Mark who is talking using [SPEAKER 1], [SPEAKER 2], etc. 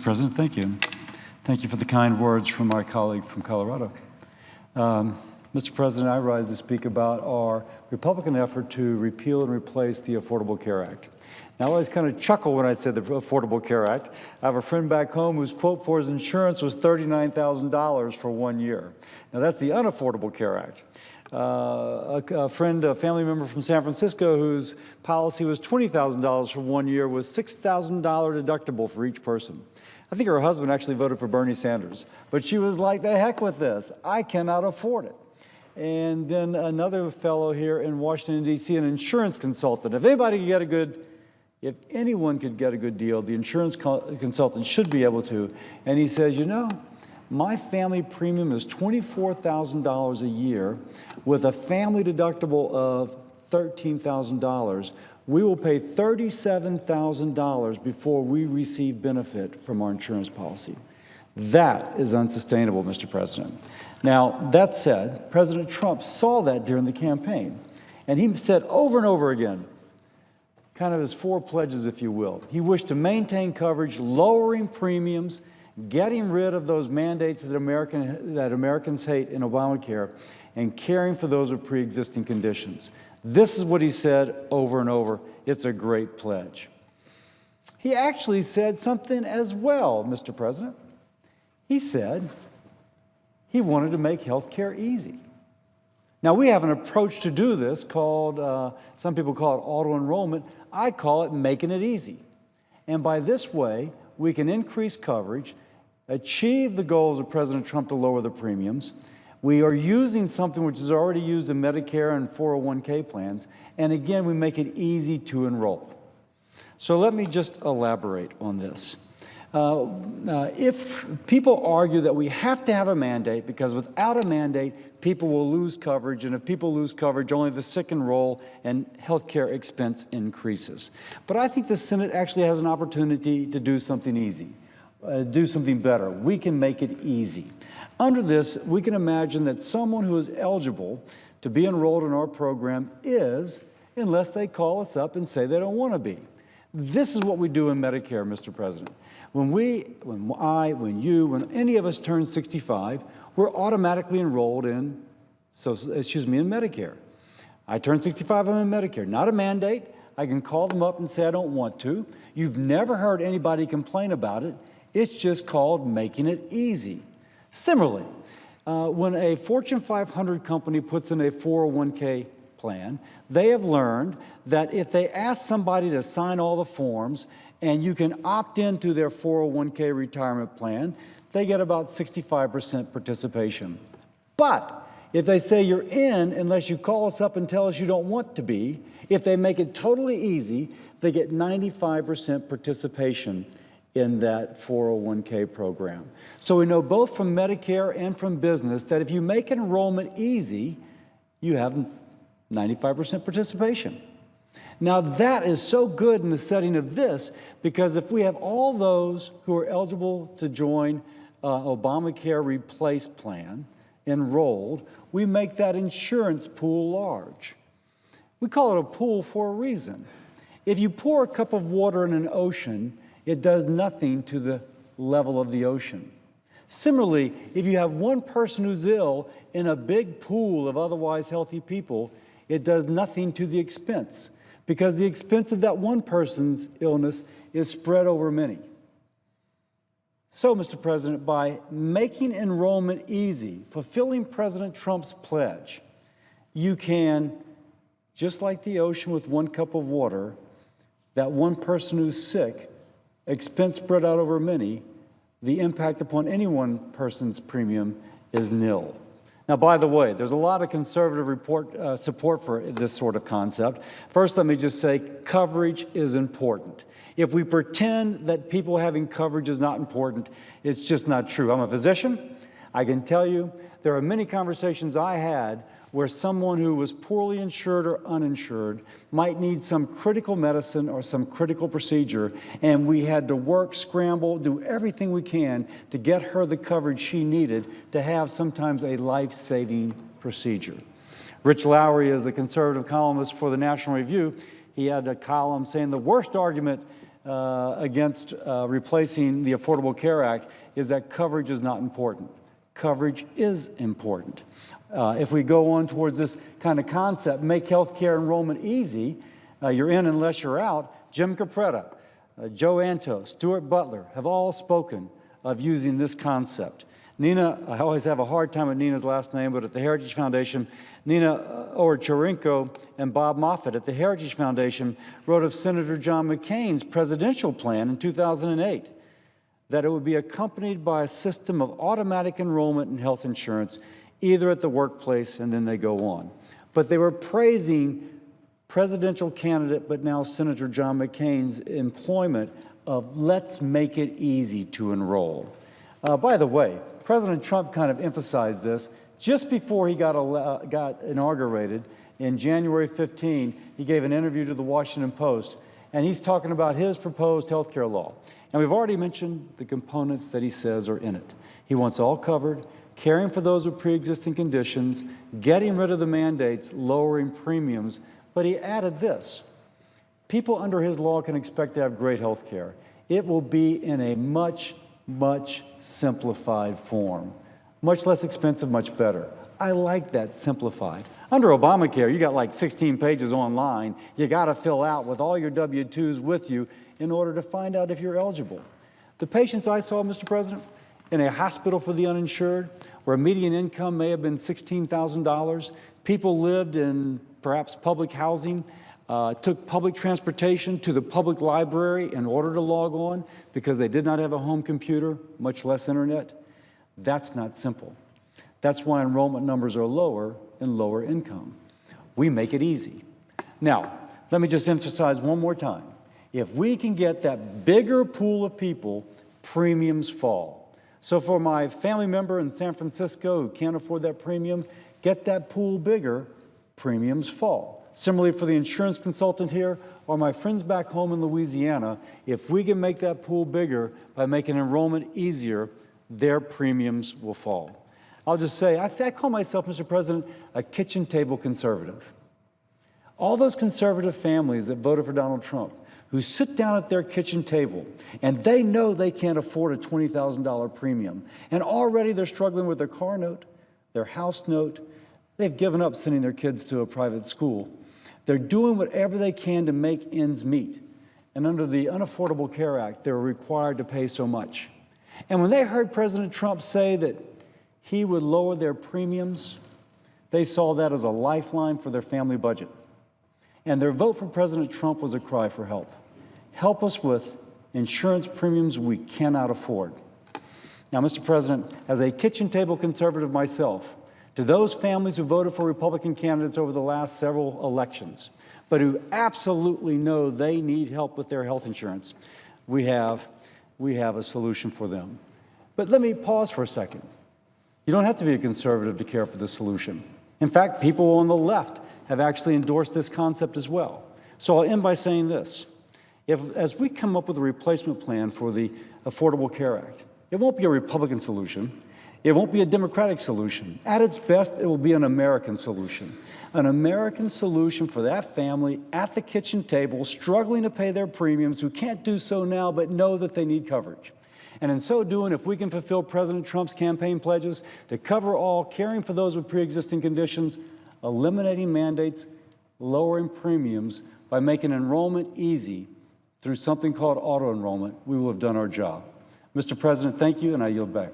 [SPEAKER 1] President. Thank you. Thank you for the kind words from my colleague from Colorado. Mr. President, I rise to speak about our Republican effort to repeal and replace the Affordable Care Act. Now, I always kind of chuckle when I say the Affordable Care Act. I have a friend back home whose quote for his insurance was $39,000 for 1 year. Now, that's the Unaffordable Care Act. A family member from San Francisco whose policy was $20,000 for 1 year with $6,000 deductible for each person. I think her husband actually voted for Bernie Sanders, but she was like, the heck with this. I cannot afford it. And then another fellow here in Washington, D.C., an insurance consultant. If anyone could get a good deal, the insurance consultant should be able to. And he says, you know, my family premium is $24,000 a year with a family deductible of $13,000. We will pay $37,000 before we receive benefit from our insurance policy. That is unsustainable, Mr. President. Now, that said, President Trump saw that during the campaign, and he said over and over again, kind of his four pledges, if you will. He wished to maintain coverage, lowering premiums, getting rid of those mandates that Americans hate in Obamacare, and caring for those with pre-existing conditions. This is what he said over and over. It's a great pledge. He actually said something as well, Mr. President. He said he wanted to make health care easy. Now, we have an approach to do this called, some people call it auto-enrollment. I call it making it easy. And by this way, we can increase coverage, achieve the goals of President Trump to lower the premiums. We are using something which is already used in Medicare and 401k plans, and again, we make it easy to enroll. So let me just elaborate on this. If people argue that we have to have a mandate because without a mandate, people will lose coverage, and if people lose coverage, only the sick enroll and health care expense increases. But I think the Senate actually has an opportunity to do something easy, do something better. We can make it easy. Under this, we can imagine that someone who is eligible to be enrolled in our program is, unless they call us up and say they don't want to be. This is what we do in Medicare, Mr. President. When any of us turn 65, we're automatically enrolled in Medicare. I turn 65, I'm in Medicare. Not a mandate. I can call them up and say I don't want to. You've never heard anybody complain about it. It's just called making it easy. Similarly, when a Fortune 500 company puts in a 401k plan, they have learned that if they ask somebody to sign all the forms and you can opt into their 401k retirement plan, they get about 65% participation. But if they say you're in unless you call us up and tell us you don't want to be, if they make it totally easy, they get 95% participation in that 401k program. So we know both from Medicare and from business that if you make enrollment easy, you have 95% participation. Now that is so good in the setting of this, because if we have all those who are eligible to join Obamacare Replace Plan enrolled, we make that insurance pool large. We call it a pool for a reason. If you pour a cup of water in an ocean, it does nothing to the level of the ocean. Similarly, if you have one person who's ill in a big pool of otherwise healthy people, it does nothing to the expense, because the expense of that one person's illness is spread over many. So, Mr. President, by making enrollment easy, fulfilling President Trump's pledge, you can, just like the ocean with one cup of water, that one person who's sick, expense spread out over many, the impact upon any one person's premium is nil. Now, by the way, there's a lot of conservative support for this sort of concept. First, let me just say coverage is important. If we pretend that people having coverage is not important, it's just not true. I'm a physician. I can tell you there are many conversations I had where someone who was poorly insured or uninsured might need some critical medicine or some critical procedure, and we had to work, scramble, do everything we can to get her the coverage she needed to have sometimes a life-saving procedure. Rich Lowry is a conservative columnist for the National Review. He had a column saying the worst argument against replacing the Affordable Care Act is that coverage is not important. Coverage is important. If we go on towards this kind of concept, make health care enrollment easy, you're in unless you're out, Jim Capretta, Joe Antos, Stuart Butler have all spoken of using this concept. Nina, I always have a hard time with Nina's last name, but at the Heritage Foundation, Nina Ochorinco and Bob Moffett at the Heritage Foundation wrote of Senator John McCain's presidential plan in 2008, that it would be accompanied by a system of automatic enrollment in health insurance, either at the workplace and then they go on. But they were praising presidential candidate, but now Senator John McCain's employment of let's make it easy to enroll. By the way, President Trump kind of emphasized this just before he got inaugurated in January 15. He gave an interview to the Washington Post, and he's talking about his proposed health care law. And we've already mentioned the components that he says are in it. He wants all covered, caring for those with pre-existing conditions, getting rid of the mandates, lowering premiums. But he added this: people under his law can expect to have great health care. It will be in a much simplified form. Much less expensive, much better. I like that, simplified. Under Obamacare, you got like 16 pages online you got to fill out with all your W-2s with you in order to find out if you're eligible. The patients I saw, Mr. President, in a hospital for the uninsured, where median income may have been $16,000, people lived in perhaps public housing, took public transportation to the public library in order to log on because they did not have a home computer, much less internet. That's not simple. That's why enrollment numbers are lower in lower income. We make it easy. Now, let me just emphasize one more time. If we can get that bigger pool of people, premiums fall. So for my family member in San Francisco who can't afford that premium, get that pool bigger, premiums fall. Similarly for the insurance consultant here or my friends back home in Louisiana, if we can make that pool bigger by making enrollment easier, their premiums will fall. I'll just say, I call myself, Mr. President, a kitchen table conservative. All those conservative families that voted for Donald Trump, who sit down at their kitchen table and they know they can't afford a $20,000 premium, and already they're struggling with their car note, their house note, they've given up sending their kids to a private school. They're doing whatever they can to make ends meet. And under the Unaffordable Care Act, they're required to pay so much. And when they heard President Trump say that he would lower their premiums, they saw that as a lifeline for their family budget. And their vote for President Trump was a cry for help. Help us with insurance premiums we cannot afford. Now, Mr. President, as a kitchen table conservative myself, to those families who voted for Republican candidates over the last several elections, but who absolutely know they need help with their health insurance, we have a solution for them. But let me pause for a second. You don't have to be a conservative to care for the solution. In fact, people on the left have actually endorsed this concept as well. So I'll end by saying this. As we come up with a replacement plan for the Affordable Care Act, it won't be a Republican solution. It won't be a Democratic solution. At its best, it will be an American solution. An American solution for that family at the kitchen table, struggling to pay their premiums, who can't do so now but know that they need coverage. And in so doing, if we can fulfill President Trump's campaign pledges to cover all, caring for those with pre-existing conditions, eliminating mandates, lowering premiums, by making enrollment easy through something called auto-enrollment, we will have done our job. Mr. President, thank you, and I yield back.